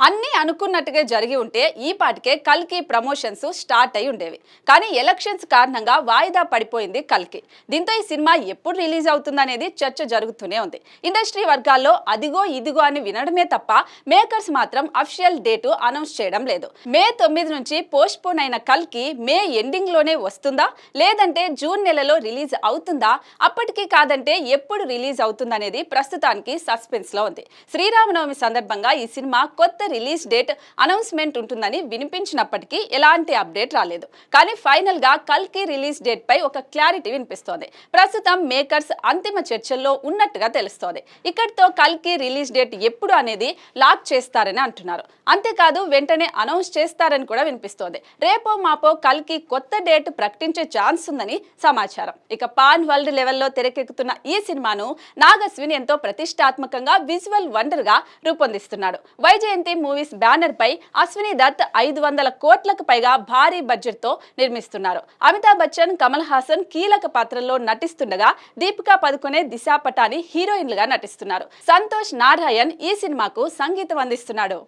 అన్నీ అనుకున్నట్టుగా జరిగి ఉంటే ఈ పాటికే కల్కి ప్రమోషన్స్ స్టార్ట్ అయి ఉండేవి. కానీ ఎలక్షన్స్ కారణంగా వాయిదా పడిపోయింది కల్కి. దీంతో ఈ సినిమా ఎప్పుడు రిలీజ్ అవుతుందనేది చర్చ జరుగుతూనే ఉంది. ఇండస్ట్రీ వర్గాల్లో అదిగో ఇదిగో అని వినడమే తప్ప మేకర్స్ మాత్రం అఫీషియల్ డేటు అనౌన్స్ చేయడం లేదు. మే 9 నుంచి పోస్ట్ పోన్ అయిన కల్కి మే ఎండింగ్ లోనే వస్తుందా, లేదంటే జూన్ నెలలో రిలీజ్ అవుతుందా, అప్పటికి కాదంటే ఎప్పుడు రిలీజ్ అవుతుందనేది ప్రస్తుతానికి సస్పెన్స్ లో ఉంది. శ్రీరామనవమి సందర్భంగా ఈ సినిమా కొత్త రిలీజ్ డేట్ అనౌన్స్మెంట్ ఉంటుందని వినిపించినప్పటికీ ఎలాంటి అప్డేట్ రాలేదు. కానీ ఫైనల్ గా కల్కి రిలీజ్ డేట్ పై ఒక క్లారిటీ వినిపిస్తోంది. ప్రస్తుతం మేకర్స్ అంతిమ చర్చల్లో ఉన్నట్టుగా తెలుస్తోంది. ఇక్కడితో కల్కి రిలీజ్ డేట్ ఎప్పుడు అనేది లాక్ చేస్తారని అంటున్నారు. అంతేకాదు వెంటనే అనౌన్స్ చేస్తారని కూడా వినిపిస్తోంది. రేపో మాపో కల్కి కొత్త డేట్ ప్రకటించే ఛాన్స్ ఉందని సమాచారం. ఇక పాన్ వరల్డ్ లెవెల్లో తెరకెక్కుతున్న ఈ సినిమాను నాగ్ అశ్విన్ ఎంతో ప్రతిష్టాత్మకంగా విజువల్ వండర్ గా రూపొందిస్తున్నాడు. వైజయంతి మూవీస్ బ్యానర్ పై అశ్విని దత్ 500 కోట్లకు పైగా భారీ బడ్జెట్ తో నిర్మిస్తున్నారు. అమితాబ్ బచ్చన్, కమల్ హాసన్ కీలక పాత్రల్లో నటిస్తుండగా దీపికా పదుకొనే, దిశా పటాని హీరోయిన్లుగా నటిస్తున్నారు. సంతోష్ నారాయణ్ ఈ సినిమాకు సంగీతం అందిస్తున్నాడు.